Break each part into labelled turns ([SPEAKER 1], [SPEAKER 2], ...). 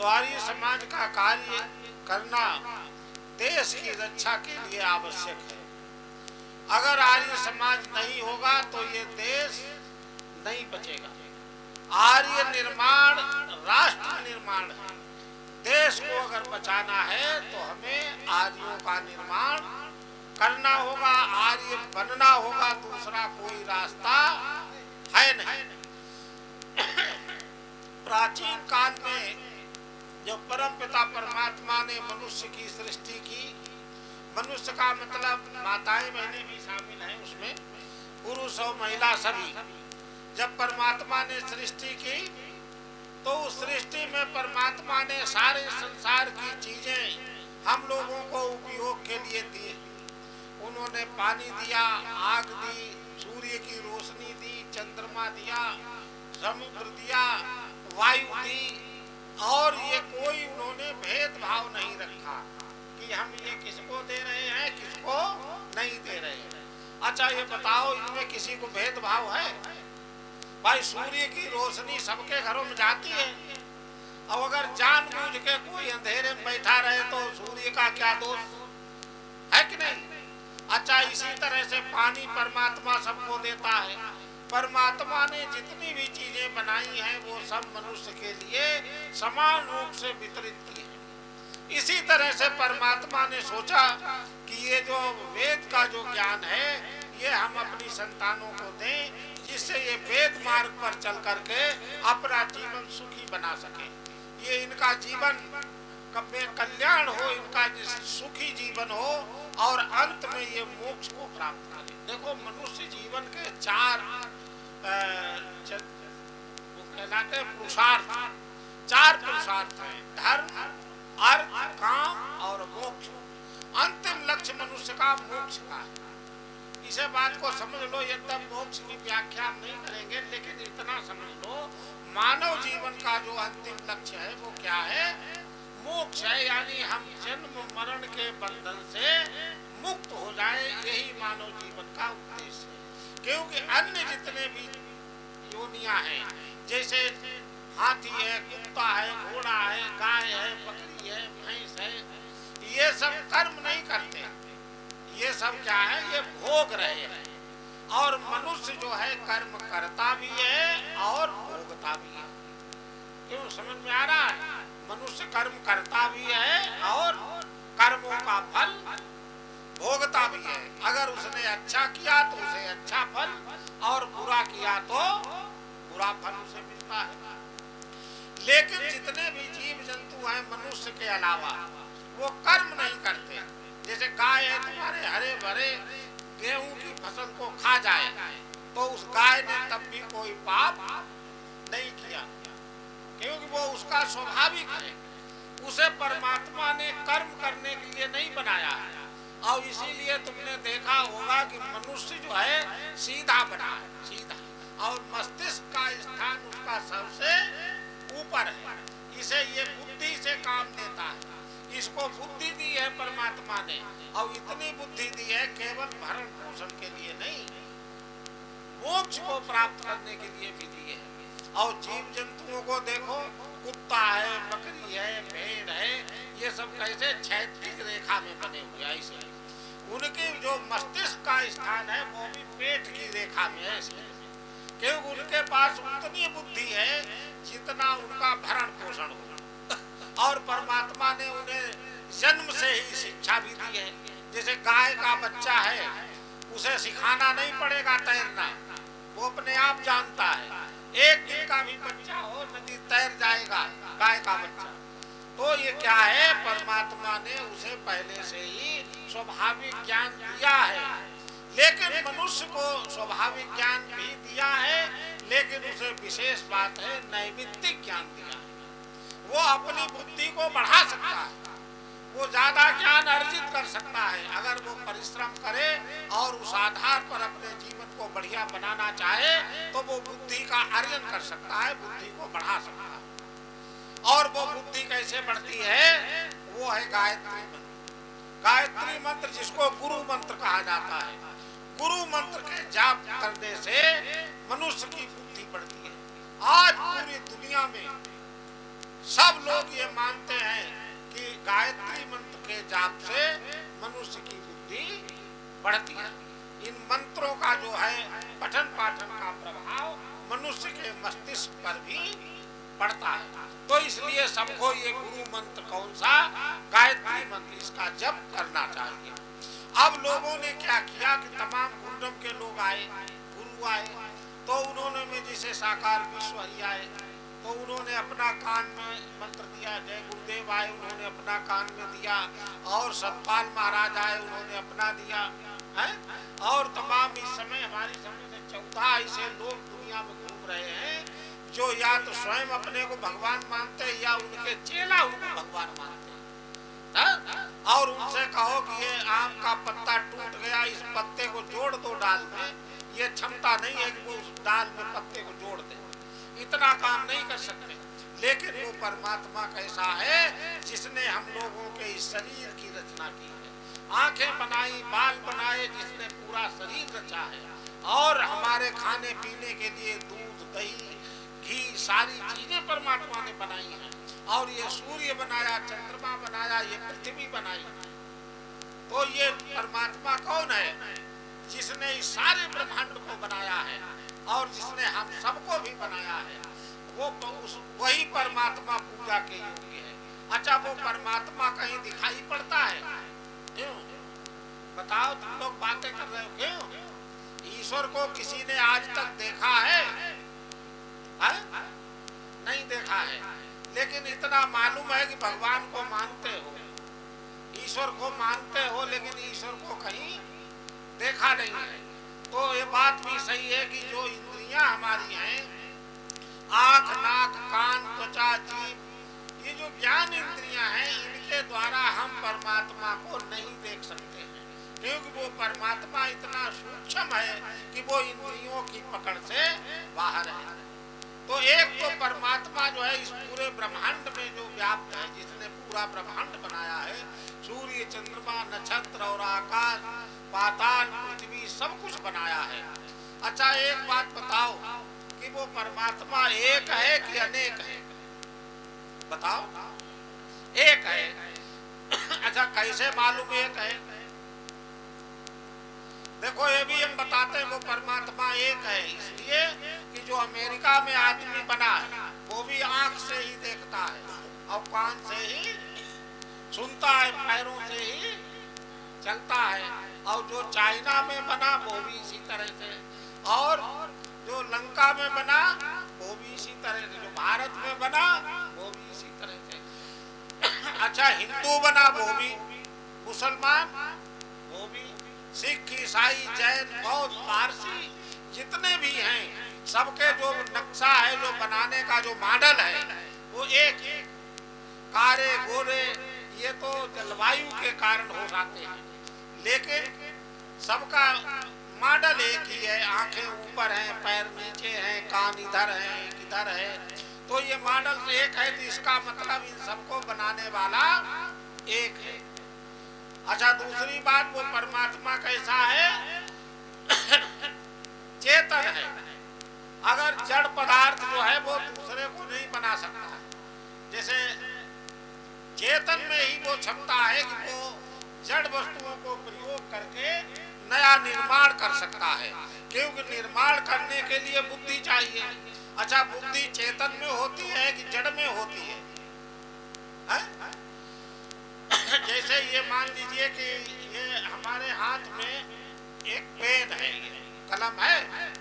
[SPEAKER 1] तो आर्य समाज का कार्य करना देश की रक्षा के लिए आवश्यक है। अगर आर्य समाज नहीं होगा तो ये देश नहीं बचेगा। आर्य निर्माण राष्ट्र निर्माण है। देश को अगर बचाना है तो हमें आर्यों का निर्माण करना होगा, आर्य बनना होगा, दूसरा कोई रास्ता है नहीं। प्राचीन काल में जब परमपिता परमात्मा ने मनुष्य की सृष्टि की, मनुष्य का मतलब माताएं बहनें भी शामिल हैं उसमें, पुरुष और महिला सभी, जब परमात्मा ने सृष्टि की तो उस सृष्टि में परमात्मा ने सारे संसार की चीजें हम लोगों को उपयोग के लिए दी। उन्होंने पानी दिया, आग दी, सूर्य की रोशनी दी, चंद्रमा दिया, समुद्र दिया, वायु दी, और ये कोई उन्होंने भेदभाव नहीं रखा कि हम ये किसको दे रहे हैं किसको नहीं दे रहे हैं। अच्छा ये बताओ, इनमें किसी को भेदभाव है? भाई सूर्य की रोशनी सबके घरों में जाती है, और अगर जानबूझ के कोई अंधेरे में बैठा रहे तो सूर्य का क्या दोष है कि नहीं? अच्छा इसी तरह से पानी परमात्मा सबको देता है। परमात्मा ने जितनी भी चीजें बनाई हैं वो सब मनुष्य के लिए समान रूप से वितरित की है। इसी तरह से परमात्मा ने सोचा कि ये जो वेद का जो ज्ञान है ये हम अपनी संतानों को दें, जिससे ये वेद मार्ग पर चल करके अपना जीवन सुखी बना सके, ये इनका जीवन में कल्याण हो, इनका सुखी जीवन हो और अंत में ये मोक्ष को प्राप्त करें। देखो मनुष्य जीवन के चार कहलाते पुरुषार्थ, चार पुरुषार्थ हैं, धर्म, अर्थ, काम और मोक्ष। अंतिम लक्ष्य मनुष्य का मोक्ष का है। इसे बात को समझ लो। यद्यप मोक्ष की व्याख्या नहीं करेंगे, लेकिन इतना समझ लो मानव जीवन का जो अंतिम लक्ष्य है वो क्या है? मोक्ष है। यानी हम जन्म मरण के बंधन से मुक्त हो जाए, यही मानव जीवन का उद्देश्य है। क्योंकि अन्य जितने भी योनियां हैं, जैसे हाथी है, कुत्ता है, घोड़ा है, गाय है, बकरी है, भैंस है, ये सब कर्म नहीं करते। ये सब क्या है? ये भोग रहे हैं। और मनुष्य जो है कर्म करता भी है और भोगता भी है। क्यों? समझ में आ रहा है? मनुष्य कर्म करता भी है और कर्मों का फल भोगता भी है। अगर उसने अच्छा किया तो उसे अच्छा फल, और बुरा किया तो बुरा फल उसे मिलता है। लेकिन जितने भी जीव जंतु हैं मनुष्य के अलावा, वो कर्म नहीं करते। जैसे गाय है तुम्हारे, हरे भरे गेहूं की फसल को खा जाए तो उस गाय ने तब भी कोई पाप नहीं किया, क्योंकि वो उसका स्वाभाविक है। उसे परमात्मा ने कर्म करने के लिए नहीं बनाया है। और इसीलिए तुमने देखा होगा कि मनुष्य जो है सीधा बना है, सीधा, और मस्तिष्क का स्थान उसका सबसे ऊपर है। इसे ये बुद्धि से काम देता है। इसको बुद्धि दी है परमात्मा ने, और इतनी बुद्धि दी है केवल भरण पोषण के लिए नहीं, मोक्ष को प्राप्त करने के लिए भी दी है। और जीव जंतुओं को देखो, कुत्ता है, बकरी है, भेड़ है, ये सब कैसे क्षैतिज रेखा में बने हुए हैं। ऐसे उनके जो मस्तिष्क का स्थान है वो भी पेट की रेखा में है, क्योंकि उनके पास उतनी बुद्धि है जितना उनका भरण पोषण हो। और परमात्मा ने उन्हें जन्म से ही शिक्षा भी दी है। जैसे गाय का बच्चा है, उसे सिखाना नहीं पड़ेगा तैरना, वो अपने आप जानता है। एक दिन का भी बच्चा हो नदी तैर जाएगा, गाय का बच्चा। तो ये क्या है? परमात्मा ने उसे पहले से ही स्वाभाविक ज्ञान दिया है। लेकिन मनुष्य को स्वाभाविक ज्ञान भी दिया है, लेकिन उसे विशेष बात है नैमित्तिक ज्ञान दिया है। वो अपनी बुद्धि को बढ़ा सकता है, वो ज्यादा ज्ञान अर्जित कर सकता है अगर वो परिश्रम करे और उस आधार पर अपने जीवन को बढ़िया बनाना चाहे तो वो बुद्धि का अर्जन कर सकता है, बुद्धि को बढ़ा सकता है। और वो बुद्धि कैसे बढ़ती है? वो है गायत्री मंत्र। गायत्री मंत्र जिसको गुरु मंत्र कहा जाता है। गुरु मंत्र के जाप करने से मनुष्य की बुद्धि बढ़ती है। आज पूरी दुनिया में सब लोग लोग ये मानते हैं कि गायत्री मंत्र के जाप से मनुष्य की बुद्धि बढ़ती है। इन मंत्रों का जो है पठन पाठन का प्रभाव मनुष्य के मस्तिष्क पर भी पड़ता है। तो इसलिए सबको ये गुरु मंत्र कौन सा, गायत्री मंत्र, इसका जप करना चाहिए। अब लोगों ने क्या किया कि तमाम गुरुडम के लोग आए, गुरु आए, तो उन्होंने में जैसे साकार विश्वहरि आए तो उन्होंने अपना कान में मंत्र दिया, जय गुरुदेव आए उन्होंने अपना कान में दिया, और सतपाल महाराज आए उन्होंने अपना दिया है। और तमाम इस समय हमारी समझ से 14 ऐसे लोग दुनिया में घूम रहे हैं जो या तो स्वयं अपने को भगवान मानते हैं या उनके चेला उनको भगवान मानते हैं। और उनसे कहो कि ये आम का पत्ता टूट गया, इस पत्ते को जोड़ दो डाल में, ये क्षमता नहीं है कि वो उस डाल में पत्ते को जोड़ दे, इतना काम नहीं कर सकते। लेकिन वो परमात्मा कैसा है जिसने हम लोगों के इस शरीर की रचना की है, आंखें बनाई, बाल बनाए, जिसने पूरा शरीर रचा है, और हमारे खाने पीने के लिए दूध दही घी सारी चीजें परमात्मा ने बनाई हैं। और ये सूर्य बनाया, चंद्रमा बनाया, ये पृथ्वी बनाई। तो ये परमात्मा कौन है जिसने इस सारे ब्रह्मांड को बनाया है और जिसने हम सबको भी बनाया है, वो वही परमात्मा पूजा के योग्य है। अच्छा, वो परमात्मा कहीं दिखाई पड़ता है? क्यों बताओ, तुम लोग बातें कर रहे हो, क्यों? ईश्वर को किसी ने आज तक देखा है? नहीं देखा है, लेकिन इतना मालूम है कि भगवान को मानते हो, ईश्वर को मानते हो, लेकिन ईश्वर को कहीं देखा नहीं है। तो ये बात भी सही है कि जो इंद्रियां हमारी हैं, आंख नाक कान त्वचा जीभ, ये जो ज्ञान इंद्रियां हैं, इनके द्वारा हम परमात्मा को नहीं देख सकते हैं, क्योंकि वो परमात्मा इतना सूक्ष्म है कि वो इंद्रियों की पकड़ से बाहर है। तो एक तो परमात्मा जो है इस पूरे ब्रह्मांड में जो व्याप्त है, जिसने पूरा ब्रह्मांड बनाया है, सूर्य चंद्रमा नक्षत्र और आकाश पाताल पृथ्वी सब कुछ बनाया है। अच्छा, एक बात बताओ कि वो परमात्मा एक है कि अनेक है? बताओ, एक है। अच्छा, कैसे मालूम एक है? देखो, ये भी हम बताते हैं वो परमात्मा एक है इसलिए कि जो अमेरिका में आदमी बना है वो भी आंख से ही देखता है और कान से ही सुनता है, पैरों से ही चलता है, और जो चाइना में बना वो भी इसी तरह से, और जो लंका में बना वो भी इसी तरह से, जो भारत में बना वो भी इसी तरह से। अच्छा, हिंदू बना वो भी, मुसलमान वो भी, सिख ईसाई जैन बौद्ध पारसी जितने भी हैं, सबके जो नक्शा है, जो बनाने का जो मॉडल है वो एक है। कारे गोरे ये तो जलवायु के कारण हो जाते हैं, लेकिन सबका मॉडल एक ही है। आंखें ऊपर हैं, पैर नीचे हैं, कान इधर हैं, किधर है, तो ये मॉडल एक है। तो इसका मतलब इन सबको बनाने वाला एक है। अच्छा, दूसरी बात, वो परमात्मा कैसा है? चेतन है। अगर जड़ पदार्थ जो है वो दूसरे को नहीं बना सकता है, जैसे चेतन में ही वो क्षमता है कि वो जड़ वस्तुओं को प्रयोग करके नया निर्माण कर सकता है, क्योंकि निर्माण करने के लिए बुद्धि चाहिए। अच्छा, बुद्धि चेतन में होती है कि जड़ में होती है? जैसे ये मान लीजिए कि ये हमारे हाथ में एक पेन है, कलम है,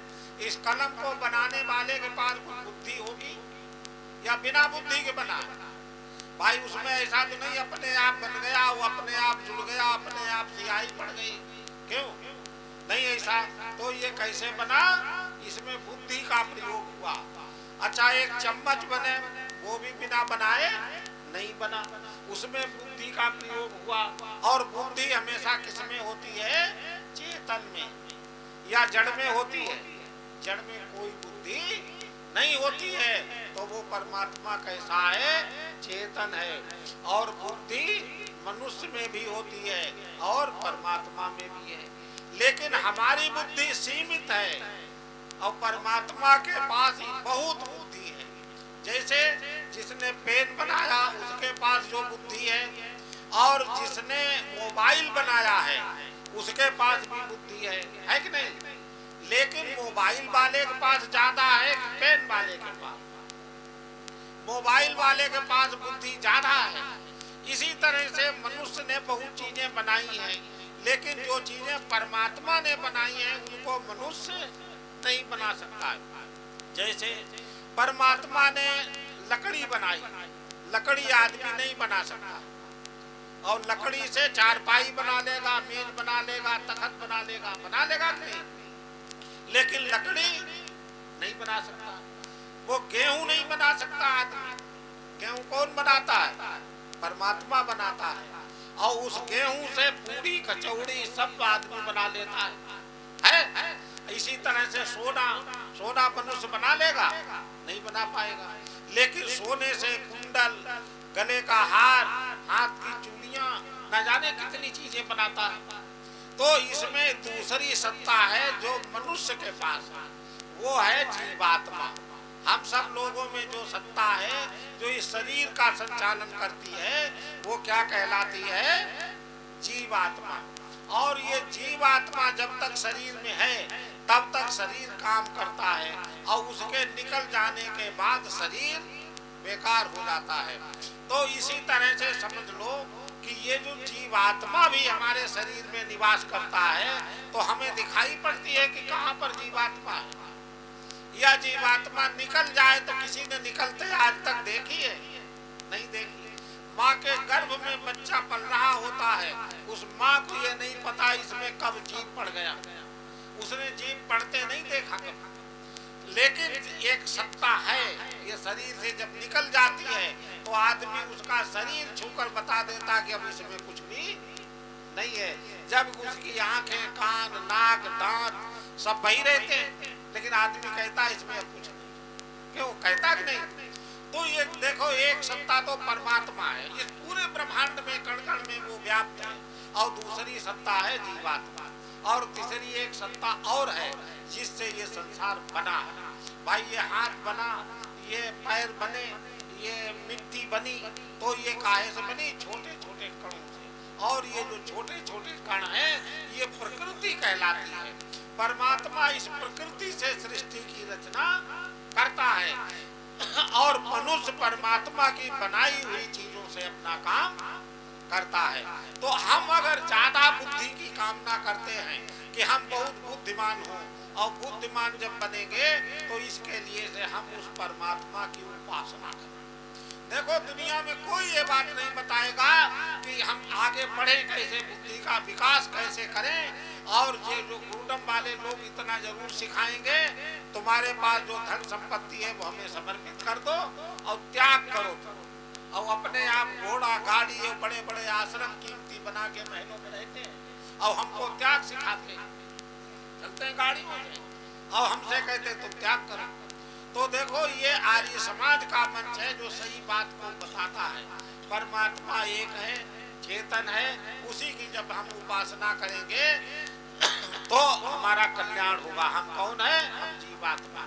[SPEAKER 1] इस कलम को बनाने वाले के पास कुछ बुद्धि होगी या बिना बुद्धि के बना? भाई, उसमें ऐसा तो नहीं अपने आप बन गया, वो अपने आप जुड़ गया, अपने आप सियाही पड़ गई, क्यों? नहीं ऐसा। तो ये कैसे बना? इसमें बुद्धि का प्रयोग हुआ। अच्छा, एक चम्मच बने वो भी बिना बनाए नहीं बना, उसमें बुद्धि का प्रयोग हुआ। और बुद्धि हमेशा किसमें होती है? चेतन में। या जड़ में होती है? जड़ में कोई बुद्धि नहीं होती है। तो वो परमात्मा कैसा है? चेतन है। और बुद्धि मनुष्य में भी होती है और परमात्मा में भी है, लेकिन हमारी बुद्धि सीमित है और परमात्मा के पास ही बहुत बुद्धि है। जैसे जिसने पेन बनाया और जिसने मोबाइल बनाया है उसके पास भी बुद्धि है कि नहीं? लेकिन मोबाइल वाले के पास ज्यादा है कि पेन वाले के पास? मोबाइल वाले के पास बुद्धि ज्यादा है। इसी तरह से मनुष्य ने बहुत चीजें बनाई हैं, लेकिन जो चीजें परमात्मा ने बनाई हैं उनको मनुष्य नहीं बना सकता है। जैसे परमात्मा ने लकड़ी बनाई, लकड़ी आदमी नहीं बना सकता, और लकड़ी से चारपाई बना लेगा, मेज बना लेगा, तखत बना लेगा कि नहीं? लेकिन लकड़ी नहीं बना सकता। वो गेहूं नहीं बना सकता आदमी। गेहूं कौन बनाता है? परमात्मा बनाता है। और उस गेहूं से पूरी कचौड़ी सब आदमी बना लेता है? इसी तरह से सोना मनुष्य बना लेगा? नहीं बना पाएगा। लेकिन सोने से कुंडल, गले का हार, हाथ की चूड़ियां, न जाने कितनी चीजें बनाता है। तो इसमें दूसरी सत्ता है जो मनुष्य के पास है, वो है जीवात्मा। हम सब लोगों में जो सत्ता है जो इस शरीर का संचालन करती है वो क्या कहलाती है? जीवात्मा। और ये जीवात्मा जब तक शरीर में है तब तक शरीर काम करता है, और उसके निकल जाने के बाद शरीर बेकार हो जाता है। तो इसी तरह से समझ लो कि ये जो जीवात्मा भी हमारे शरीर में निवास करता है, तो हमें दिखाई पड़ती है कि कहाँ पर जीवात्मा है। या जीवात्मा निकल जाए तो किसी ने निकलते आज तक देखी है? नहीं देखी। माँ के गर्भ में बच्चा पल रहा होता है, उस माँ को ये नहीं पता इसमें कब जीव पड़ गया, उसने जीव पड़ते नहीं देखा कभी। लेकिन एक सत्ता है, ये शरीर से जब निकल जाती है तो आदमी उसका शरीर छूकर बता देता कि अब इसमें कुछ भी नहीं है। जब उसकी आंखें, कान, नाक, दांत सब वही रहते, लेकिन आदमी कहता है इसमें अब कुछ नहीं। क्यों कहता कि नहीं? तो ये देखो, एक सत्ता तो परमात्मा है, इस पूरे ब्रह्मांड में कण कण में वो व्याप्त है, और दूसरी सत्ता है जीवात्मा, और तीसरी एक सत्ता और है जिससे ये संसार बना है। भाई ये हाथ बना, ये पैर बने, ये मिट्टी बनी, तो ये काहे से बनी? छोटे छोटे कणों से। और ये जो छोटे छोटे कण हैं ये प्रकृति कहलाती है। परमात्मा इस प्रकृति से सृष्टि की रचना करता है, और मनुष्य परमात्मा की बनाई हुई चीजों से अपना काम करता है। तो हम अगर ज्यादा बुद्धि की कामना करते हैं कि हम बहुत बुद्धिमान हों, और बुद्धिमान जब बनेंगे तो इसके लिए से हम उस परमात्मा की उपासना करें। देखो, दुनिया में कोई ये बात नहीं बताएगा कि हम आगे बढ़े कैसे, बुद्धि का विकास कैसे करें। और ये जो गुरुडम वाले लोग इतना जरूर सिखाएंगे, तुम्हारे पास जो धन संपत्ति है वो हमें समर्पित कर दो और त्याग करो, और अपने आप घोड़ा, गाड़ी और बड़े बड़े आश्रम कीमती बना के महलों में रहते हैं, और हमको त्याग सिखाते हैं। चलते हैं गाड़ी में और हमसे कहते तुम त्याग करो। तो देखो, ये आर्य समाज का मंच है जो सही बात को बताता है। परमात्मा एक है, चेतन है, उसी की जब हम उपासना करेंगे तो हमारा कल्याण होगा। हम कौन है? हम जीवात्मा।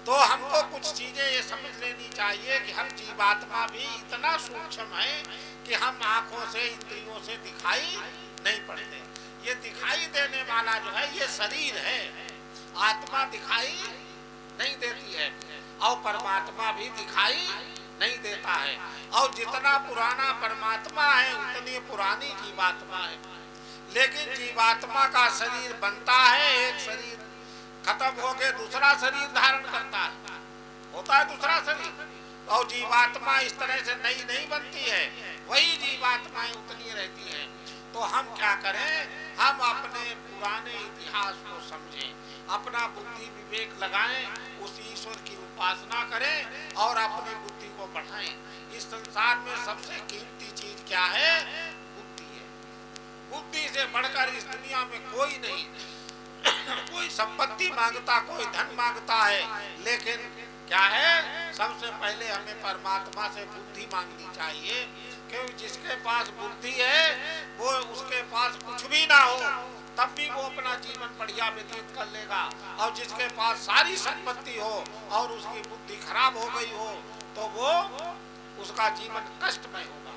[SPEAKER 1] तो हमको कुछ चीजें ये समझ लेनी चाहिए कि हम जीवात्मा भी इतना सूक्ष्म है कि हम आंखों से, इंद्रियों से दिखाई नहीं पड़ते। ये दिखाई देने वाला जो है ये शरीर है, आत्मा दिखाई नहीं देती है, और परमात्मा भी दिखाई नहीं देता है। और जितना पुराना परमात्मा है उतनी पुरानी जीवात्मा है। लेकिन जीवात्मा का शरीर बनता है, एक शरीर खत्म हो के दूसरा शरीर धारण करता है, होता है दूसरा शरीर। और जीवात्मा इस तरह से नई नहीं बनती है, वही जीवात्माएं उतनी रहती हैं। तो हम क्या करें? हम अपने पुराने इतिहास को समझें, अपना बुद्धि विवेक लगाएं, उस ईश्वर की उपासना करें और अपनी बुद्धि को बढ़ाएं। इस संसार में सबसे कीमती चीज क्या है? बुद्धि है। बुद्धि से बढ़कर इस दुनिया में कोई नहीं। कोई संपत्ति मांगता, कोई धन मांगता है, लेकिन क्या है? सबसे पहले हमें परमात्मा से बुद्धि मांगनी चाहिए, क्योंकि जिसके पास बुद्धि है वो, उसके पास कुछ भी ना हो तब भी वो अपना जीवन बढ़िया व्यतीत कर लेगा। और जिसके पास सारी संपत्ति हो और उसकी बुद्धि खराब हो गई हो तो वो, उसका जीवन कष्टमय होगा।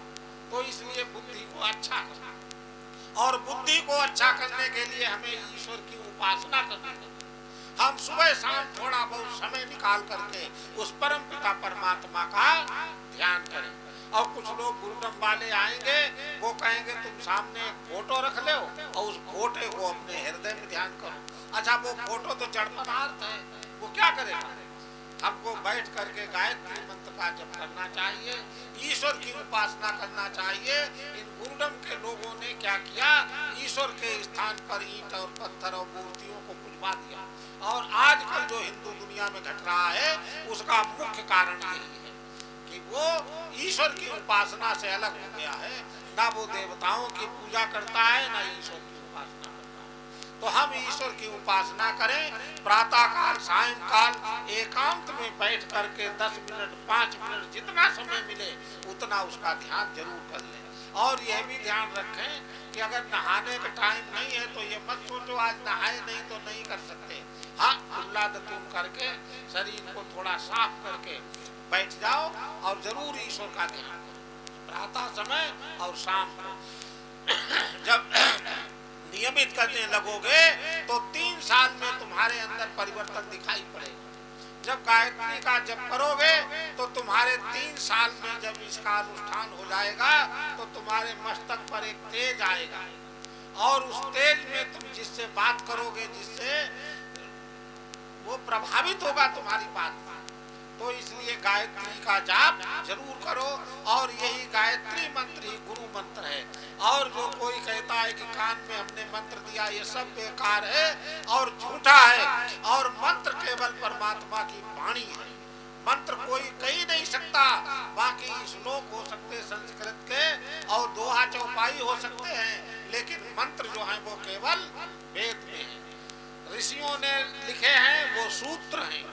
[SPEAKER 1] तो इसलिए बुद्धि को अच्छा करना, और बुद्धि को अच्छा करने के लिए हमें ईश्वर की उपासना करनी होगी। हम सुबह शाम थोड़ा बहुत समय निकाल करके उस परम पिता परमात्मा का ध्यान करें। और कुछ लोग गुरुडम वाले आएंगे, वो कहेंगे तुम सामने एक फोटो रख लो और उस फोटो को अपने हृदय में ध्यान करो। अच्छा, वो फोटो तो जड़ पदार्थ है, वो क्या करेगा? हमको बैठ करके गायत्री मंत्र का जप करना चाहिए, ईश्वर की उपासना करना चाहिए। इन गुरुडम के लोगों ने क्या किया? ईश्वर के स्थान पर ईंट और पत्थर और मूर्तियों को पुजवा दिया। और आजकल जो हिंदू दुनिया में घट रहा है उसका मुख्य कारण यही है कि वो ईश्वर की उपासना से अलग हो गया है। ना वो देवताओं की पूजा करता है, ना ईश्वर की उपासना करता है। तो हम ईश्वर की उपासना करें, प्रातः काल सायंकाल एकांत में बैठ करके 10 मिनट 5 मिनट जितना समय मिले उतना उसका ध्यान जरूर कर लें। और यह भी ध्यान रखें कि अगर नहाने का टाइम नहीं है तो ये मत सोचो आज नहाए नहीं तो नहीं कर सकते। हाँ, कुल्ला दतून करके शरीर को थोड़ा साफ करके बैठ जाओ और जरूर ईश्वर का ध्यान करो प्रातः समय और शाम को। जब नियमित करने लगोगे तो 3 साल में तुम्हारे अंदर परिवर्तन दिखाई पड़ेगा। जब गायत्री का जप करोगे तो तुम्हारे 3 साल में जब इसका अनुष्ठान हो जाएगा तो तुम्हारे मस्तक पर एक तेज आएगा, और उस तेज में तुम जिससे बात करोगे, जिससे वो प्रभावित होगा तुम्हारी बात। तो इसलिए गायत्री का जाप जरूर करो, और यही गायत्री मंत्र ही गुरु मंत्र है। और जो कोई कहता है कि कान में हमने मंत्र दिया, ये सब बेकार है और झूठा है। और मंत्र केवल परमात्मा की वाणी है, मंत्र कोई कह ही नहीं सकता। बाकी श्लोक हो सकते संस्कृत के और दोहा चौपाई हो सकते हैं, लेकिन मंत्र जो है वो केवल वेद में है, ऋषियों ने लिखे हैं, वो सूत्र हैं,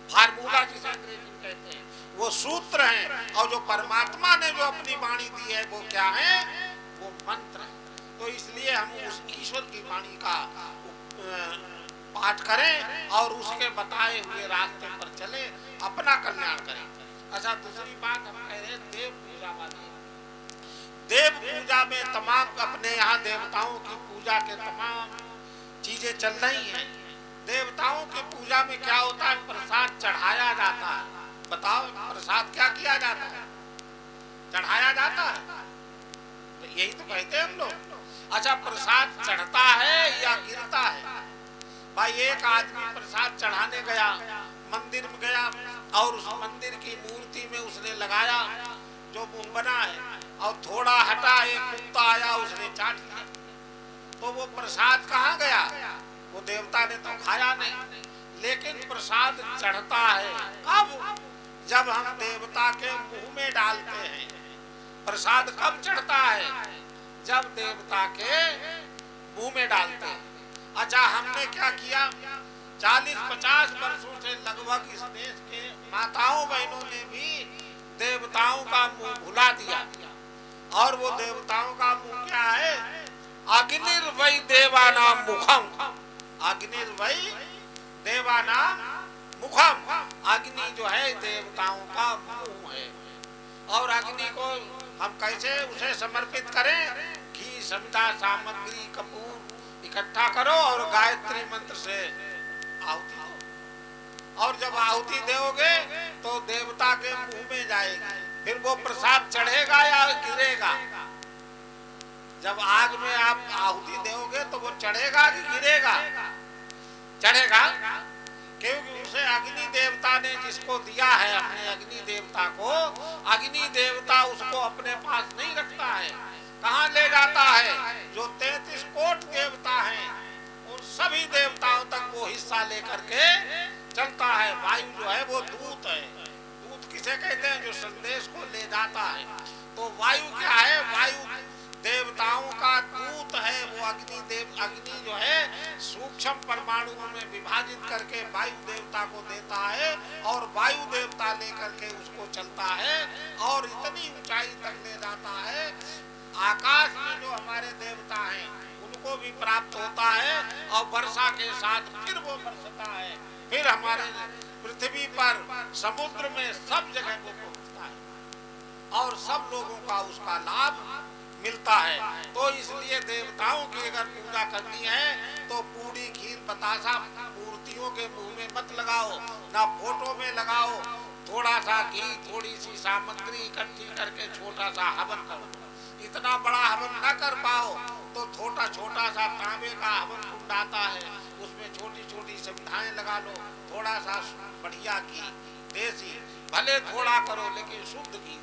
[SPEAKER 1] फार्मूला जिसे अंग्रेजी में कहते हैं, वो सूत्र हैं। और जो परमात्मा ने जो अपनी वाणी दी है वो क्या है? वो मंत्र है। तो इसलिए हम उस ईश्वर की वाणी का पाठ करें और उसके बताए हुए रास्ते पर चले, अपना कल्याण करें। अच्छा, दूसरी बात हम कह रहे हैं देव पूजा वाली। देव पूजा में तमाम अपने यहाँ देवताओं की पूजा के तमाम चीजें चल रही हैं। देवताओं की पूजा में क्या होता है? प्रसाद चढ़ाया जाता है। बताओ, प्रसाद क्या किया जाता है? चढ़ाया जाता है, तो यही तो कहते हैं हम लोग। अच्छा, प्रसाद चढ़ता है या गिरता है? भाई, एक आदमी प्रसाद चढ़ाने गया, मंदिर में गया और उस मंदिर की मूर्ति में उसने लगाया जो मुंह बना है, और थोड़ा हटा एक कुत्ता आया, उसने चाट लिया। तो वो प्रसाद कहाँ गया? वो देवता ने तो खाया नहीं, लेकिन प्रसाद चढ़ता है कब? जब हम देवता के मुंह में डालते हैं। प्रसाद कब चढ़ता है? जब देवता के मुंह में डालते हैं। अच्छा, हमने क्या किया? 40-50 वर्षों से लगभग इस देश के माताओं बहनों ने भी देवताओं का मुंह भुला दिया। और वो देवताओं का मुंह क्या है? अग्निर्वै देवानां मुखम, अग्निर्वै देवानां मुखम। अग्नि जो है देवताओं का मुंह है। और अग्नि को हम कैसे उसे समर्पित करें? घी, समिधा, सामग्री, कपूर इकट्ठा करो और गायत्री मंत्र से आहुति दो। और जब आहुति दोगे तो देवता के मुंह में जाएगी, फिर वो प्रसाद चढ़ेगा या गिरेगा? जब आग में आप आहुति दोगे तो वो चढ़ेगा कि गिरेगा? चढ़ेगा, क्योंकि उसे अग्नि देवता ने जिसको दिया है, अपने अग्नि देवता को, अग्नि देवता उसको अपने पास नहीं रखता है। कहाँ ले जाता है? जो 33 कोट देवता हैं उन सभी देवताओं तक वो हिस्सा लेकर के चलता है। वायु जो है वो दूत है। दूत किसे कहते हैं? जो संदेश को ले जाता है। तो वायु क्या है? वायु देवताओं का दूत है। वो अग्नि जो है सूक्ष्म परमाणुओं में विभाजित करके वायु देवता को देता है, और वायु देवता लेकर के उसको चलता है और इतनी ऊंचाई तक ले जाता है। आकाश में जो हमारे देवता हैं उनको भी प्राप्त होता है, और वर्षा के साथ फिर वो बरसता है। फिर हमारे पृथ्वी पर, समुद्र में, सब जगह वो पहुंचता है। और सब लोगों का उसका लाभ मिलता है। तो इसलिए देवताओं की अगर पूजा करनी है तो पूरी खीर बतासा मूर्तियों के मुंह में मत लगाओ, ना फोटो में लगाओ। थोड़ा सा घी, थोड़ी सी सामग्री इकट्ठी करके छोटा सा हवन करो। इतना बड़ा हवन न कर पाओ तो छोटा छोटा सा तांबे का हवन कुंड आता है, उसमें छोटी छोटी सुविधाएं लगा लो। थोड़ा सा बढ़िया घी, देसी, भले थोड़ा करो लेकिन शुद्ध घी,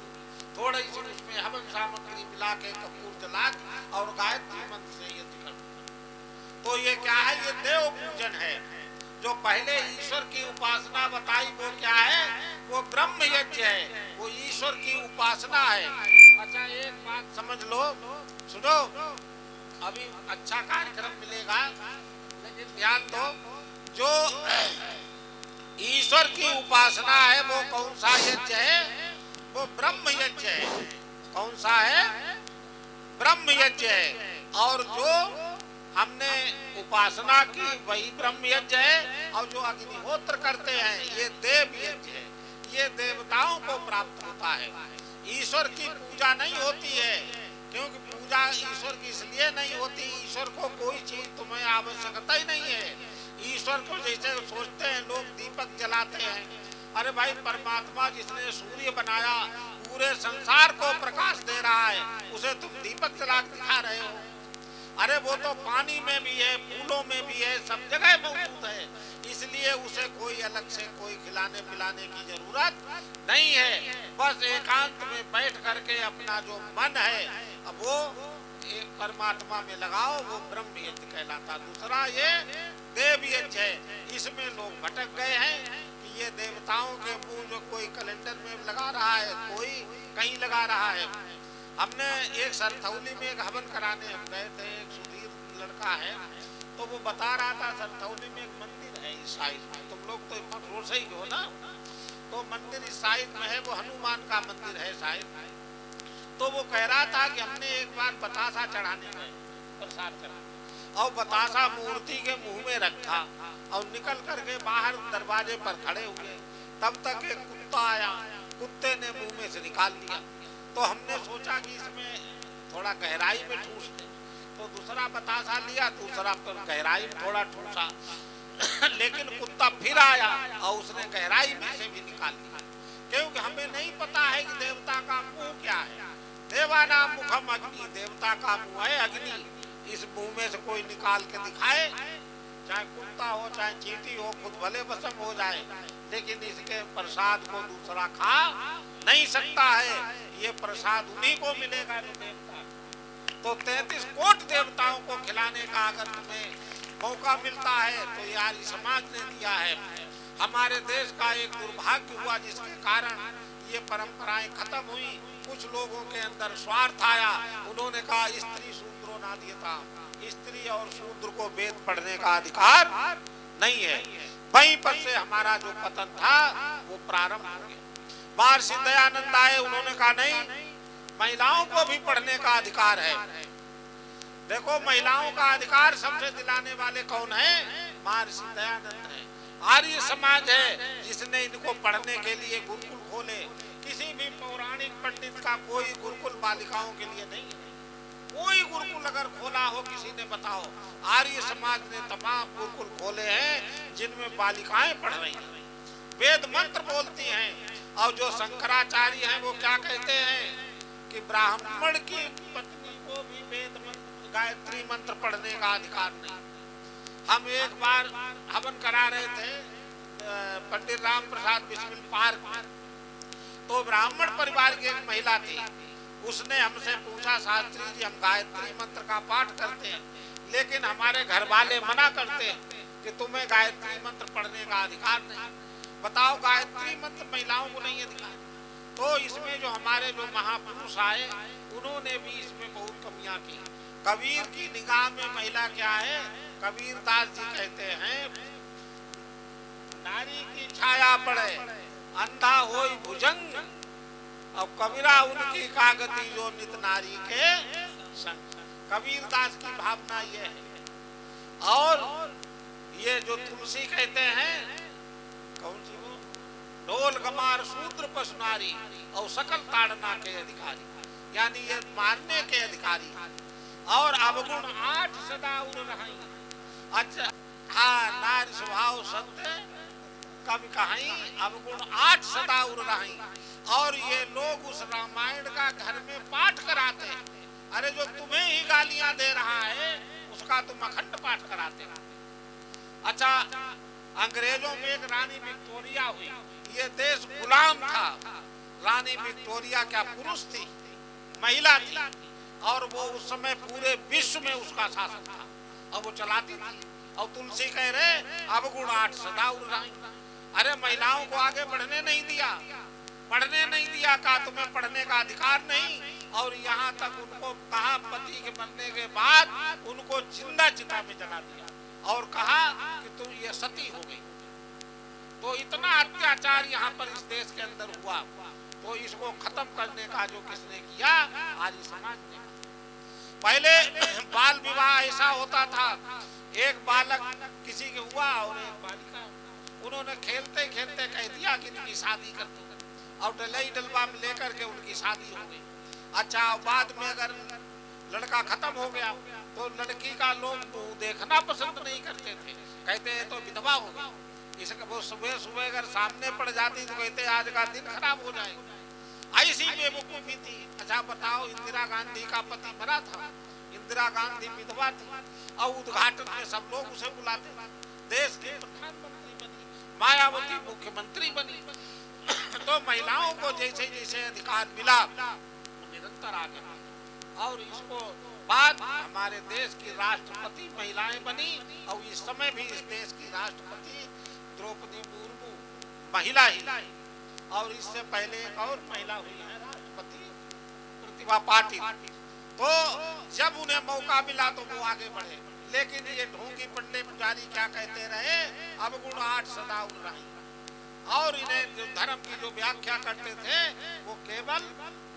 [SPEAKER 1] थोड़ी सी उसमें हवन सामग्री मिला के कपूर जला और गायत्री मंत्र से यज्ञ करो। तो ये क्या है? ये देव पूजन है। जो पहले ईश्वर की उपासना बताई वो क्या है? वो ब्रह्म यज्ञ है, वो ईश्वर की उपासना है। अच्छा एक बात समझ लो, सुनो, अभी अच्छा कार्यक्रम मिलेगा लेकिन ध्यान दो। जो ईश्वर की उपासना है वो कौन सा यज्ञ है? वो ब्रह्म यज्ञ है। कौन सा है? ब्रह्म यज्ञ है। और जो हमने उपासना की वही ब्रह्म यज्ञ है। और जो अग्निहोत्र करते हैं ये देव यज्ञ है, ये देवताओं को प्राप्त होता है। ईश्वर की पूजा नहीं होती है, क्योंकि पूजा ईश्वर की इसलिए नहीं होती, ईश्वर को कोई चीज तुम्हें आवश्यकता ही नहीं है। ईश्वर को जैसे सोचते हैं लोग दीपक जलाते हैं, अरे भाई परमात्मा जिसने सूर्य बनाया, पूरे संसार को प्रकाश दे रहा है, उसे तुम दीपक जला के दिखा रहे हो। अरे वो तो पानी में भी है, फूलों में भी है, सब जगह मौजूद है। इसलिए उसे कोई अलग से कोई खिलाने पिलाने की जरूरत नहीं है। बस एकांत में बैठ करके अपना जो मन है अब वो एक परमात्मा में लगाओ, वो ब्रह्म यज्ञ कहलाता। दूसरा ये देव यज्ञ है। इसमें लोग भटक गए हैं कि ये देवताओं के मुंह जो कोई कैलेंडर में लगा रहा है, कोई कहीं लगा रहा है। हमने एक सरथौली में एक हवन कराने हम गए थे, एक सुधीर लड़का है, तो वो बता रहा था सरथौली में एक मंदिर है इस साइड में, तुम लोग तो रोड से ही हो ना, तो मंदिर इस साइड में है, वो हनुमान का मंदिर है शायद। तो वो कह रहा था कि हमने एक बार बतासा चढ़ाने गए प्रसाद करा और बतासा मूर्ति के मुंह में रखा और निकल करके बाहर दरवाजे पर खड़े हुए, तब तक एक कुत्ता आया, कुत्ते ने मुंह में से निकाल लिया। तो हमने सोचा कि इसमें थोड़ा गहराई में ठूस दे, तो दूसरा बतासा लिया, दूसरा पर गहराई में थोड़ा ठूसा लेकिन कुत्ता फिर आया और उसने गहराई में से भी निकाल लिया। क्योंकि हमें नहीं पता है कि देवता का मुंह क्या है। देवानाम मुखम अग्नि, देवता का मुंह है अग्नि। इस मुंह में से कोई निकाल के दिखाए, चाहे कुत्ता हो चाहे चींटी हो, खुद भले भस्म हो जाए, लेकिन इसके प्रसाद को दूसरा खा नहीं सकता है। ये प्रसाद उन्हीं को मिलेगा जो देवता। तो 33 कोटि देवताओं को खिलाने का अगर तुम्हें मौका मिलता है तो यार समाज ने दिया है। हमारे देश का एक दुर्भाग्य हुआ जिसके कारण ये परंपराएं खत्म हुई। कुछ लोगों के अंदर स्वार्थ आया, उन्होंने कहा स्त्री शूद्रो नाद्यता, स्त्री और शूद्र को वेद पढ़ने का अधिकार नहीं है। वहीं पर से हमारा जो पतन था वो प्रारंभ हो गया। महर्षि दयानंद आए, उन्होंने कहा नहीं, महिलाओं को भी पढ़ने का अधिकार है। देखो महिलाओं का अधिकार सबसे दिलाने वाले कौन है? महर्षि दयानंद है। आर्य समाज है जिसने इनको पढ़ने के लिए गुरुकुल खोले। किसी भी पौराणिक पंडित का कोई गुरुकुल बालिकाओं के लिए नहीं है। कोई गुरुकुल अगर खोला हो किसी ने बताओ। आर्य समाज ने तमाम गुरुकुल खोले हैं जिनमें बालिकाएं पढ़ रही हैं, वेद मंत्र बोलती हैं। और जो शंकराचार्य हैं वो क्या कहते हैं कि ब्राह्मण की पत्नी को भी वेद मंत्र गायत्री मंत्र पढ़ने का अधिकार नहीं। हम एक बार हवन करा रहे थे पंडित राम प्रसाद बिस्मिल पार्क में, तो ब्राह्मण परिवार की एक महिला थी, उसने हमसे पूछा शास्त्री जी हम गायत्री मंत्र का पाठ करते हैं लेकिन हमारे घर वाले मना करते हैं कि तुम्हें गायत्री मंत्र पढ़ने का अधिकार नहीं। बताओ गायत्री मंत्र महिलाओं को नहीं अधिकार। तो इसमें जो हमारे जो महापुरुष आए उन्होंने भी इसमें बहुत कमियां की। कबीर की निगाह में महिला क्या है? कबीर दास जी कहते हैं नारी की छाया पड़े अंधा होई भुजंग, और कबीरा उनकी कागती जो नित नारी के संग। कबीर दास की भावना ये है। और ये जो तुलसी कहते हैं, कौन सी वो ढोल गमार शूद्र पशुनारी और सकल ताड़ना के अधिकारी, यानी ये मारने के अधिकारी। और अवगुण 8 सदा उर रही। अच्छा हाँ, नारी स्वभाव सत्य कवि कहीं अवगुण 8 सदा उर रही। और ये लोग उस रामायण का घर में पाठ कराते हैं। अरे जो तुम्हें ही गालियां दे रहा है उसका तुम अखंड पाठ कराते हैं। अच्छा, अंग्रेजों में एक रानी विक्टोरिया हुई। ये देश गुलाम था। रानी विक्टोरिया क्या पुरुष थी, महिला थी, और वो उस समय पूरे विश्व में उसका शासन था और वो चलाती थी। और तुलसी कह रहे अवगुण 8 सदा उर रही। अरे महिलाओं को आगे बढ़ने नहीं दिया, पढ़ने नहीं दिया, कहा तुम्हें पढ़ने का अधिकार नहीं। और यहाँ तक उनको कहा, पति के मरने के बाद उनको जिंदा चिता में जला दिया और कहा कि तुम ये सती हो गई। तो इतना अत्याचार यहाँ पर इस देश के अंदर हुआ, तो इसको खत्म करने का जो किसने किया, आर्य समाज ने। पहले बाल विवाह ऐसा होता था, एक बालक किसी के हुआ और एक बालिका, उन्होंने खेलते खेलते कह दिया कि इनकी शादी कर दो, और डलई डलवा में लेकर के उनकी शादी हो गई। अच्छा, बाद में अगर लड़का खत्म हो गया तो लड़की का लोग देखना पसंद नहीं करते थे, कहते हैं तो विधवा हो गई। इसका वो सुबह सुबह अगर सामने पड़ जाती तो कहते आज का दिन खराब हो जाएगा। ऐसी बेवकूफी थी। अच्छा बताओ, इंदिरा गांधी का पति मरा था, इंदिरा गांधी विधवा थी, और उद्घाटन में सब लोग उसे बुलाते थे। देश की प्रधानमंत्री बनी, मायावती मुख्यमंत्री बनी। तो महिलाओं को जैसे जैसे अधिकार मिला निरंतर आगे बढ़ा। और इसको बाद हमारे देश की राष्ट्रपति महिलाएं बनी, और इस समय भी इस देश की राष्ट्रपति द्रौपदी मुर्मू महिला ही। और इससे पहले एक और महिला हुई है राष्ट्रपति, प्रतिभा पाटिल। तो जब उन्हें मौका मिला तो वो आगे बढ़े। लेकिन ये ढोंगी पंडे पुजारी क्या कहते रहे, अवगुण 8 सदा उर रही। और इन्हें जो धर्म की जो व्याख्या करते थे वो केवल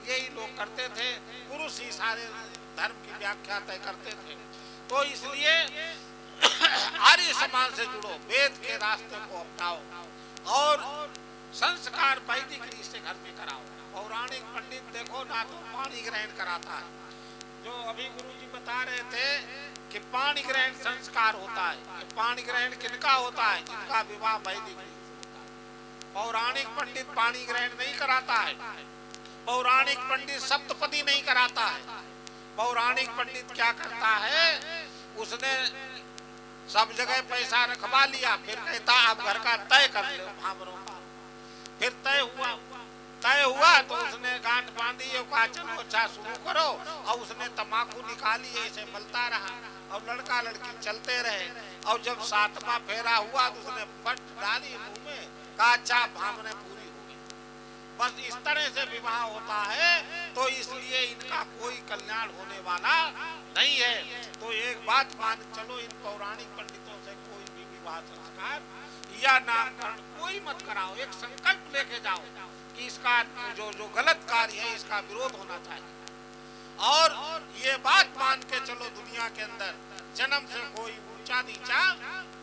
[SPEAKER 1] यही लोग करते थे, पुरुष ही सारे धर्म की व्याख्या तय करते थे। तो इसलिए आर्य समाज से जुड़ो, वेद के रास्ते को अपनाओ और संस्कार वैदिक रीति से घर में कराओ। पौराणिक पंडित देखो ना तो पानी ग्रहण कराता है। जो अभी गुरुजी बता रहे थे कि पानी ग्रहण संस्कार होता है, पानी ग्रहण किनका होता है, जिनका विवाह वैदिक रीति से होता है। पौराणिक पंडित पानी ग्रहण नहीं कराता है, पौराणिक पंडित सप्तपदी नहीं कराता है। पौराणिक पंडित क्या करता है, उसने सब जगह पैसा रखवा लिया, फिर कहता आप घर का तय कर लो भामरों का। फिर तय हुआ तो उसने गांठ बांधी और कहा चलो अच्छा शुरू करो, और उसने तमाकू निकाली, ऐसे मलता रहा और लड़का लड़की चलते रहे। और जब 7वां फेरा हुआ तो उसने पट डाली मुंह में, कहा अच्छा भामरें पूरी हो गई। बस इस तरह से विवाह होता है। तो इसलिए इनका कोई कल्याण होने वाला नहीं है। तो एक बात मान चलो, इन पौराणिक पंडितों से कोई भी विवाह संस्कार या नामकरण कोई मत कराओ। एक संकल्प लेके जाओ कि इसका जो गलत कार्य है इसका विरोध होना चाहिए। और ये बात मान के चलो, दुनिया के अंदर जन्म से कोई ऊंचा नीचा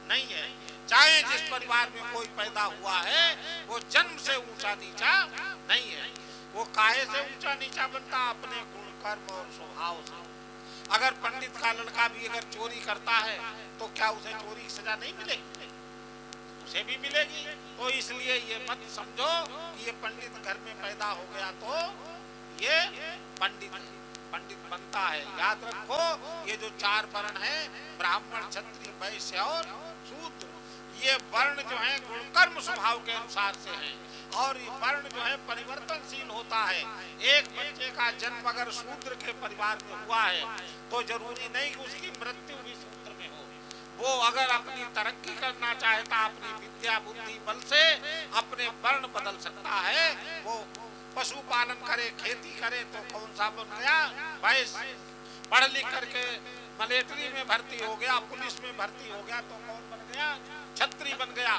[SPEAKER 1] नहीं है। चाहे जिस परिवार में कोई पैदा हुआ है वो जन्म से ऊंचा नीचा नहीं है। वो काहे से ऊंचा नीचा बनता, अपने गुण कर्म और स्वभाव से। अगर पंडित का लड़का भी अगर चोरी करता है तो क्या उसे चोरी की सजा नहीं मिलेगी, उसे भी मिलेगी। तो इसलिए ये मत समझो कि ये पंडित घर में पैदा हो गया तो ये पंडित बनता है। याद रखो, ये जो 4 वर्ण है, ब्राह्मण क्षत्रिय वैश्य और शूद्र, ये वर्ण जो है गुणकर्म स्वभाव के अनुसार से हैं। और ये वर्ण जो है परिवर्तनशील होता है। एक बच्चे का जन्म अगर शूद्र के परिवार में हुआ है तो जरूरी नहीं कि उसकी मृत्यु भी शूद्र में हो। वो अगर अपनी तरक्की करना चाहता, अपनी विद्या बुद्धि बल से अपने वर्ण बदल सकता है। वो पशुपालन करे, खेती करे तो कौन सा बन गया, वैश्य। पढ़ लिख करके मिलिट्री में भर्ती हो गया, पुलिस में भर्ती हो गया तो कौन बन गया, छत्री बन गया।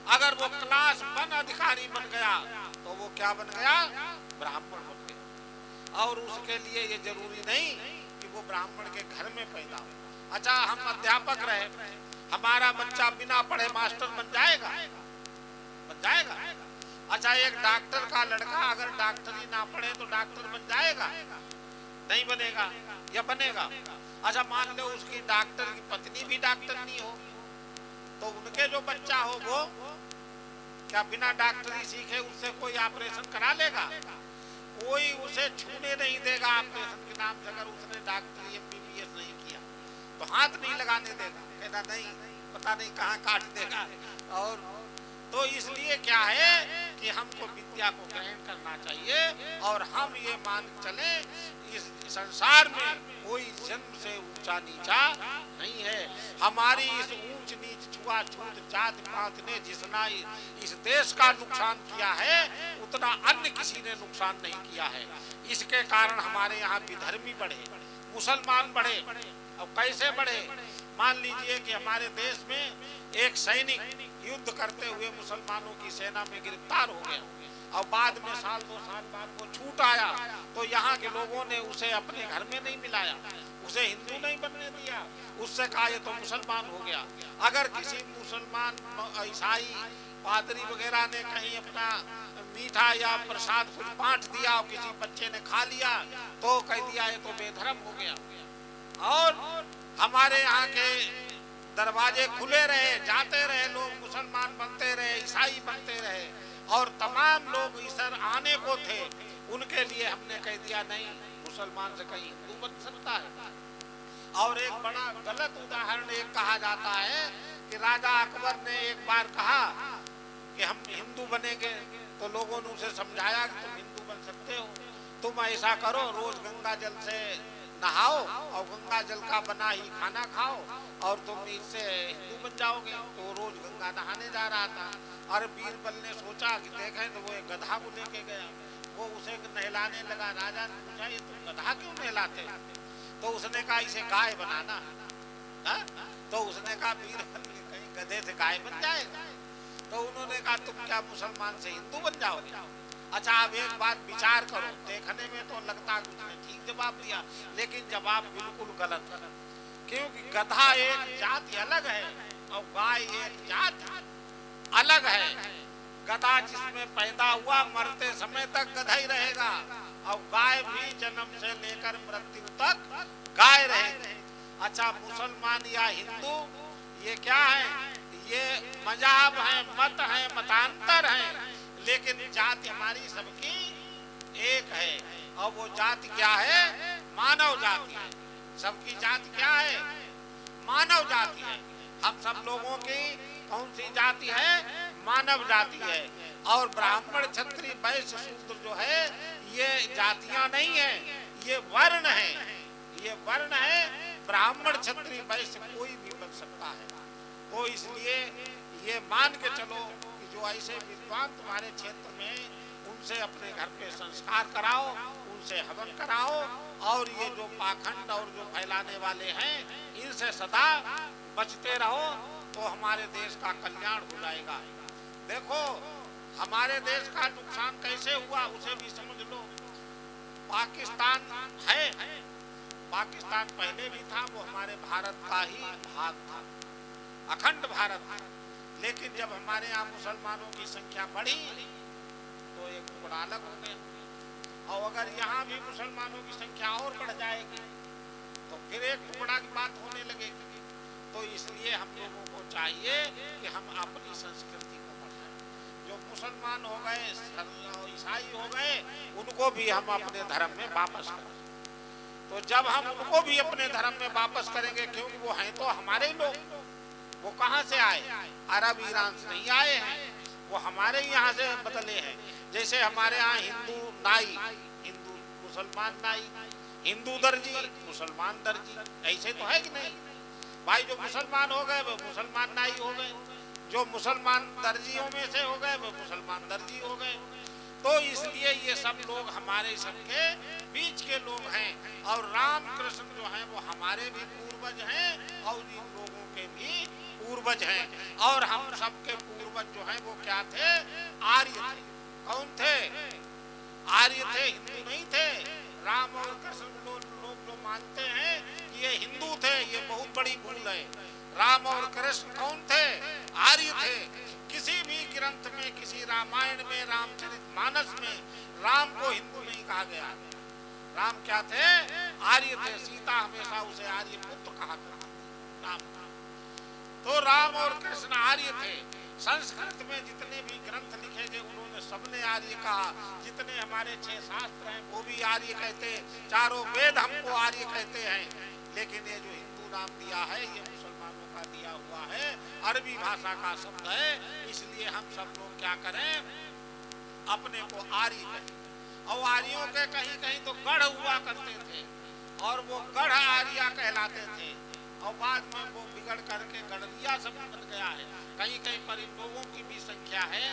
[SPEAKER 1] अगर वो क्लास 1 अधिकारी बन गया तो वो क्या बन गया, ब्राह्मण बन गया। और उसके लिए ये जरूरी नहीं कि वो ब्राह्मण के घर में पैदा हो। अच्छा, हम अध्यापक रहे, हमारा बच्चा बिना पढ़े मास्टर बन जाएगा, बन जाएगा? अच्छा, एक डॉक्टर का लड़का अगर डॉक्टरी ना पढ़े तो डॉक्टर बन जाएगा? नहीं बनेगा। या बनेगा? अच्छा, मान लो उसकी डॉक्टर की पत्नी भी डॉक्टर नहीं हो, तो उनके जो बच्चा हो वो क्या बिना डॉक्टरी सीखे उससे कोई ऑपरेशन करा लेगा? कोई उसे छूने नहीं देगा ऑपरेशन के नाम से, अगर उसने डॉक्टरी एमबीबीएस नहीं किया तो हाथ नहीं लगाने देगा, कहना नहीं, पता नहीं कहाँ काट देगा। और तो इसलिए क्या है कि हमको विद्या को ग्रहण करना चाहिए और हम ये मान चले इस संसार में कोई जन्म से ऊंचा नीचा नहीं है। हमारी इस ऊंच नीच छुआछूत जात पात ने जितना इस देश का नुकसान किया है उतना अन्य किसी ने नुकसान नहीं किया है। इसके कारण हमारे यहाँ विधर्मी बढ़े, मुसलमान बढ़े। अब कैसे बढ़े? मान लीजिए कि हमारे देश में एक सैनिक युद्ध करते हुए मुसलमानों की सेना में गिरफ्तार हो गया और बाद में साल 2 साल बाद वो छूट आया, तो यहाँ के लोगों ने उसे अपने घर में नहीं मिलाया, उसे हिंदू नहीं बनने दिया, उससे कहा ये तो मुसलमान हो गया। अगर किसी मुसलमान ईसाई पादरी वगैरह ने कहीं अपना मीठा या प्रसाद कुछ बांट दिया और किसी बच्चे ने खा लिया तो कह दिया ये तो बेधर्म हो गया। और हमारे यहाँ के दरवाजे खुले रहे, जाते रहे लोग, मुसलमान बनते रहे, ईसाई बनते रहे और तमाम लोग इधर आने को थे, उनके लिए हमने कह दिया नहीं, मुसलमान से कहीं हिंदू बन सकता है। और एक बड़ा गलत उदाहरण एक कहा जाता है कि राजा अकबर ने एक बार कहा कि हम हिंदू बनेंगे, तो लोगों ने उसे समझाया कि तुम हिंदू बन सकते हो, तुम ऐसा करो रोज गंगा जल से नहाओ और गंगा जल का बना ही खाना खाओ और तुम इससे हिंदू बन जाओगे। तो रोज गंगा नहाने जा रहा था और बीरबल ने सोचा कि देखें, तो वो एक गधा को लेके गया, वो उसे नहलाने लगा। राजा ने पूछा ये तुम गधा क्यों नहलाते? तो उसने कहा इसे गाय बनाना। तो उसने कहा बीरबल कहीं गधे से गाय बन जाएगा? तो उन्होंने कहा तुम क्या मुसलमान से हिंदू बन जाओगे? अच्छा, अब एक बात विचार करो, देखने में तो लगता है उसने ठीक जवाब दिया, लेकिन जवाब बिल्कुल गलत है, क्योंकि गधा एक जाति अलग है और गाय एक जाति अलग है। गधा जिसमें पैदा हुआ मरते समय तक गधा ही रहेगा और गाय भी जन्म से लेकर मृत्यु तक गाय रहेगी। अच्छा, मुसलमान या हिंदू ये क्या है? ये मजहब है, मत है, मतांतर है, लेकिन जाति हमारी सबकी एक है। और वो जाति क्या है? मानव जाति है। सबकी जाति क्या है? मानव जाति है। हम सब लोगों की कौन सी जाति है? मानव जाति है। और ब्राह्मण, क्षत्रिय, वैश्य, शूद्र जो है ये जातियां नहीं है, ये वर्ण है। ये वर्ण है। ब्राह्मण, क्षत्रिय, वैश्य कोई भी बन सकता है। तो इसलिए ये मान के चलो कि जो ऐसे विद्वान तुम्हारे क्षेत्र में, उनसे अपने घर पे संस्कार कराओ, उनसे हवन कराओ और ये जो पाखंड और जो फैलाने वाले हैं इनसे सदा बचते रहो, तो हमारे देश का कल्याण हो जाएगा। देखो, हमारे देश का नुकसान कैसे हुआ उसे भी समझ लो। पाकिस्तान है, पाकिस्तान पहले भी था, वो हमारे भारत का ही भाग था, अखंड भारत था। लेकिन जब हमारे यहाँ मुसलमानों की संख्या बढ़ी तो एक टुकड़ा अलग हो गया। और अगर यहाँ भी मुसलमानों की संख्या और बढ़ जाएगी तो फिर एक टुकड़ा की बात होने लगेगी। तो इसलिए हम लोगों को चाहिए कि हम अपनी संस्कृति को बढ़ाएं। जो मुसलमान हो गए, ईसाई हो गए, उनको भी हम अपने धर्म में वापस करें। तो जब हम उनको भी अपने धर्म में वापस करेंगे, क्योंकि वो हैं तो हमारे लोग, वो कहाँ से आए? अरब ईरान से नहीं आए हैं, वो हमारे यहाँ से बदले हैं। जैसे हमारे यहाँ हिंदू नाई, हिंदू मुसलमान नाई, हिंदू दर्जी, मुसलमान दर्जी, ऐसे तो है कि नहीं भाई? जो मुसलमान हो गए वो मुसलमान नाई हो गए, जो मुसलमान दर्जियों में से हो गए वो मुसलमान दर्जी हो गए। तो इसलिए ये सब लोग हमारे सबके बीच के लोग हैं और रामकृष्ण जो हैं वो हमारे भी पूर्वज हैं और इन लोगों के भी पूर्वज हैं। और हम सबके पूर्वज जो हैं वो क्या थे? आर्य थे। कौन थे? आर्य थे, हिंदू नहीं थे। राम और कृष्ण लोग जो मानते हैं कि ये हिंदू थे, ये बहुत बड़ी भूल है। राम और कृष्ण कौन थे? आर्य थे। किसी भी ग्रंथ में, किसी रामायण में, रामचरितमानस में राम को हिंदू नहीं कहा गया। राम क्या थे? आर्य थे। सीता हमेशा उसे आर्य पुत्र कहा करती थी। राम तो राम और कृष्ण आर्य थे। संस्कृत में जितने भी ग्रंथ लिखे गए उन्होंने सबने आर्य कहा। जितने हमारे 6 शास्त्र हैं वो भी आर्य कहते हैं, चारों वेद हमको आर्य कहते हैं। लेकिन ये जो हिंदू नाम दिया है ये मुसलमानों का दिया हुआ है, अरबी भाषा का शब्द है। इसलिए हम सब लोग क्या करें, अपने को आर्य कहें। और आर्यों के कहीं कहीं तो गढ़ हुआ करते थे और वो गढ़ आर्या कहलाते थे, और बाद में वो बिगड़ करके गढ़िया शब्द बन गया है। कहीं कहीं पर इन लोगों की भी संख्या है।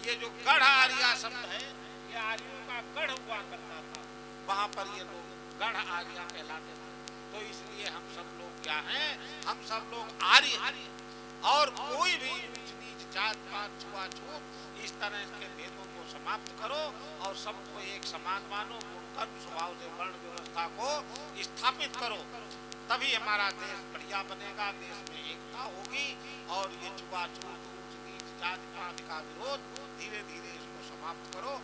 [SPEAKER 1] ये जो गढ़ आर्या शब्द है ये आर्यों का गढ़ हुआ करता था, वहां पर ये लोग गढ़ आर्या कहलाते थे। तो इसलिए हम सब लोग क्या हैं, हम सब लोग आर्य हैं। और कोई भी ऊंच नीच, जात पात, छुआछूत, इस तरह के भेदों को समाप्त करो और सबको एक समान मानो। कर्म स्वभाव से वर्ण व्यवस्था को स्थापित करो, तभी हमारा देश बढ़िया बनेगा। देश में एकता होगी और ये छुआछूत, ऊंच नीच, जाति पात का विरोध धीरे धीरे इसको समाप्त करो।